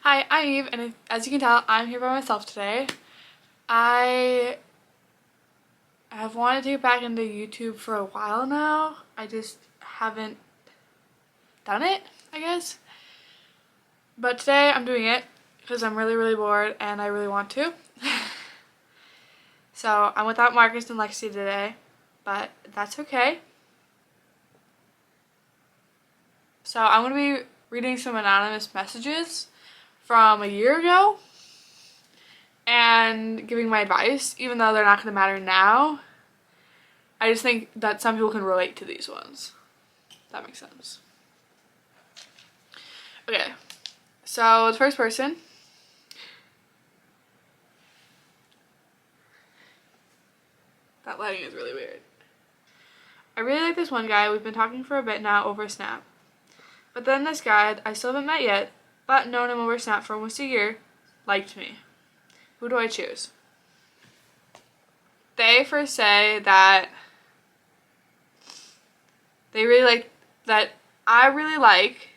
Hi, I'm Eve, and as you can tell, I'm here by myself today. I have wanted to get back into YouTube for a while now. I just haven't done it, I guess. But today I'm doing it because I'm really bored and I really want to. So I'm without Marcus and Lexi today, but that's okay. So I'm going to be reading some anonymous messages from a year ago and giving my advice, even though they're not going to matter now. I just think that some people can relate to these ones. That makes sense. Okay, so the first person. That lighting is really weird. I really like this one guy. We've been talking for a bit now over Snap. But then this guy I still haven't met yet, but known him over Snap for almost a year, liked me. Who do I choose? They first say that I really like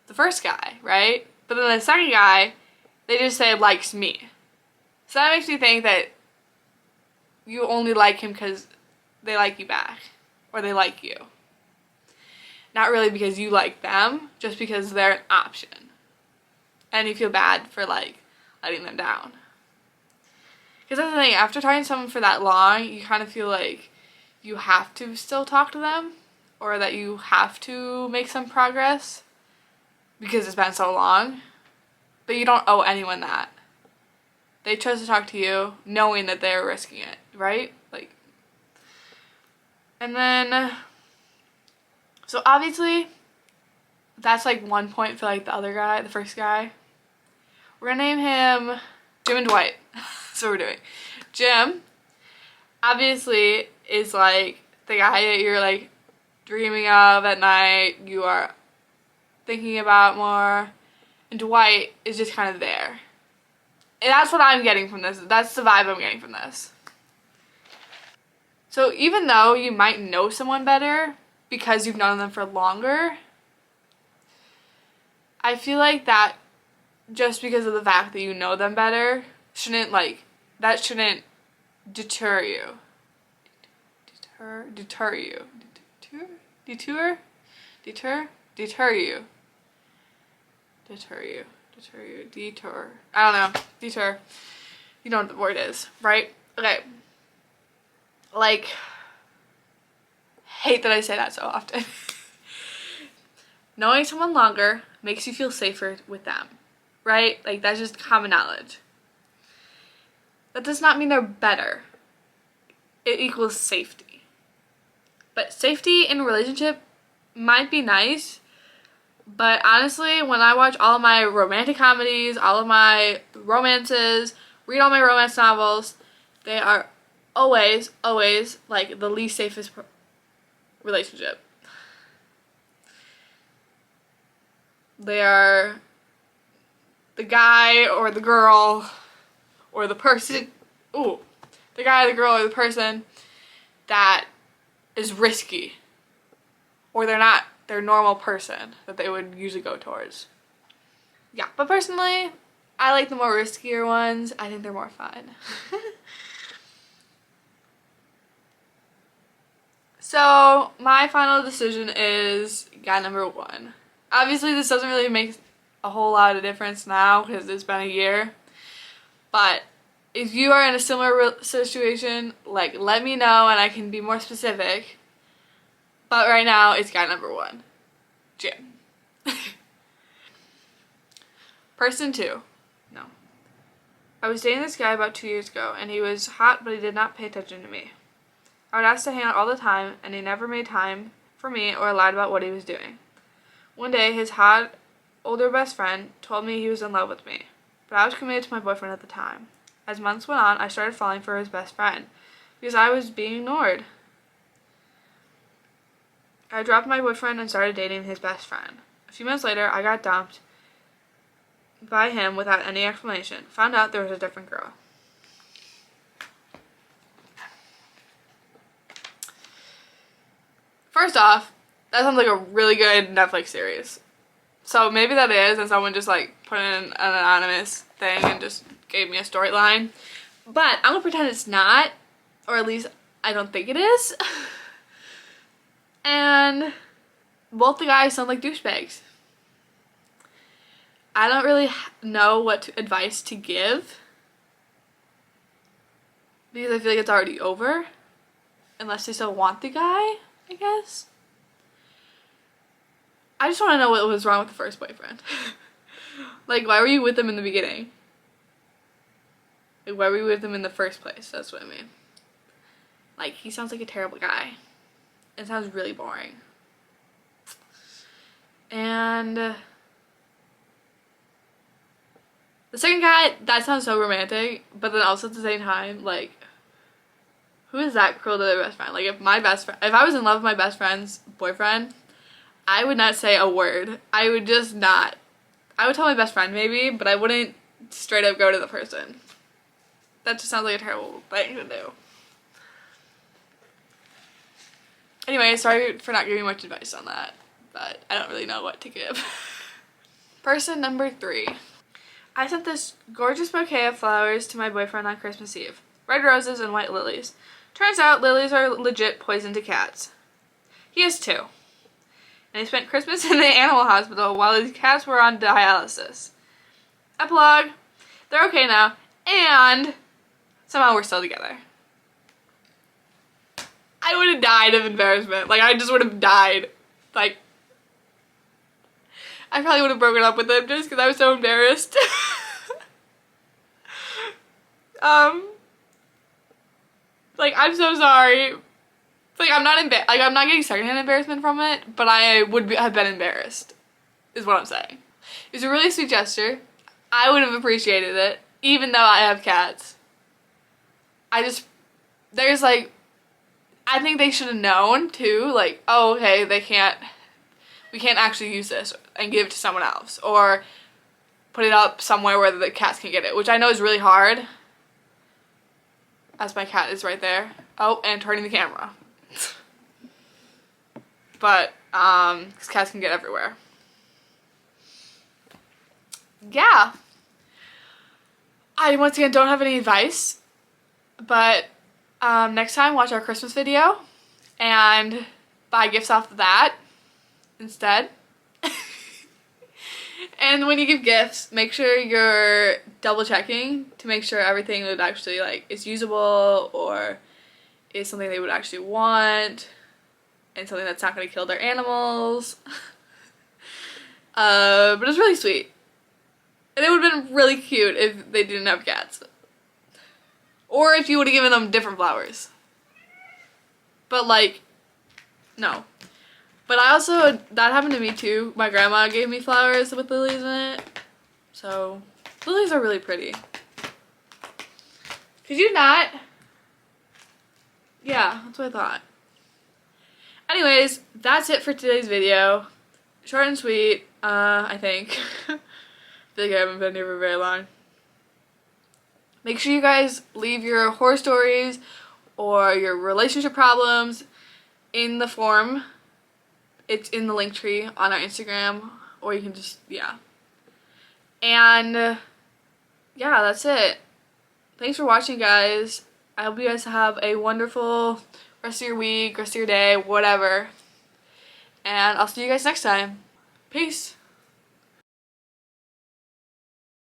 the first guy, right? But then the second guy, they just say likes me. So that makes me think that you only like him because they like you back, or they like you. Not really because you like them, just because they're an option. And you feel bad for letting them down. Because that's the thing, after talking to someone for that long, you kind of feel like you have to still talk to them, or that you have to make some progress because it's been so long. But you don't owe anyone that. They chose to talk to you knowing that they're risking it, right? And then, so obviously, that's one point for the other guy, the first guy. We're gonna name him Jim and Dwight. That's what we're doing. Jim, obviously, is the guy that you're dreaming of at night, you are thinking about more. And Dwight is just kind of there. And that's what I'm getting from this. That's the vibe I'm getting from this. So even though you might know someone better because you've known them for longer, I feel like that just because of the fact that you know them better shouldn't deter you. Deter you. Deter you. Detour. I don't know. Deter. You know what the word is, right? Okay. Hate that I say that so often. Knowing someone longer makes you feel safer with them, right? That's just common knowledge. That does not mean they're better. It equals safety. But safety in a relationship might be nice, but honestly, when I watch all of my romantic comedies, all of my romances, read all my romance novels, they are always the least safest relationship. They are the guy or the girl or the person, the guy, the girl, or the person that is risky, or they're not their normal person that they would usually go towards. Yeah, but personally, I like the more riskier ones. I think they're more fun. So my final decision is guy number one. Obviously, this doesn't really make a whole lot of difference now because it's been a year. But if you are in a similar situation, let me know and I can be more specific. But right now, it's guy number one, Jim. Person two. No. I was dating this guy about 2 years ago, and he was hot, but he did not pay attention to me. I would ask to hang out all the time, and he never made time for me or lied about what he was doing. One day, his hot, older best friend told me he was in love with me, but I was committed to my boyfriend at the time. As months went on, I started falling for his best friend because I was being ignored. I dropped my boyfriend and started dating his best friend. A few months later, I got dumped by him without any explanation. Found out there was a different girl. First off, that sounds like a really good Netflix series. So maybe that is, and someone just like put in an anonymous thing and just gave me a storyline. But I'm gonna pretend it's not, or at least I don't think it is. And both the guys sound like douchebags. I don't really know what advice to give because I feel like it's already over. Unless they still want the guy, I guess. I just want to know what was wrong with the first boyfriend. Like, why were you with him in the beginning? Like, why were you with him in the first place? That's what I mean. Like, he sounds like a terrible guy. It sounds really boring. And the second guy, that sounds so romantic, but then also at the same time, like, who is that cruel to their best friend? Like, if I was in love with my best friend's boyfriend, I would not say a word. I would just not. I would tell my best friend maybe, but I wouldn't straight up go to the person. That just sounds like a terrible thing to do. Anyway, sorry for not giving much advice on that, but I don't really know what to give. Person number 3. I sent this gorgeous bouquet of flowers to my boyfriend on Christmas Eve. Red roses and white lilies. Turns out lilies are legit poison to cats. He has 2. And he spent Christmas in the animal hospital while his cats were on dialysis. Epilogue. They're okay now, and somehow we're still together. I would have died of embarrassment. Like, I just would have died. Like, I probably would have broken up with him just because I was so embarrassed. Like, I'm so sorry. Like, I'm not getting secondhand embarrassment from it, but I would have been embarrassed, is what I'm saying. It was a really sweet gesture. I would have appreciated it, even though I have cats. There's like, I think they should have known too, like, oh, okay, we can't actually use this and give it to someone else, or put it up somewhere where the cats can get it, which I know is really hard, as my cat is right there. Oh, and turning the camera. But, because cats can get everywhere. Yeah. I, once again, don't have any advice, but next time, watch our Christmas video and buy gifts off of that instead. And when you give gifts, make sure you're double checking to make sure everything would actually, like, is usable or is something they would actually want and something that's not going to kill their animals. But it's really sweet. And it would have been really cute if they didn't have cats. Or if you would have given them different flowers. But, like, no. But I also, that happened to me too. My grandma gave me flowers with lilies in it. So, lilies are really pretty. Could you not? Yeah, that's what I thought. Anyways, that's it for today's video. Short and sweet, I think. I feel like I haven't been here for very long. Make sure you guys leave your horror stories or your relationship problems in the form. It's in the link tree on our Instagram, or you can just, yeah. And, yeah, that's it. Thanks for watching, guys. I hope you guys have a wonderful rest of your week, rest of your day, whatever. And I'll see you guys next time. Peace.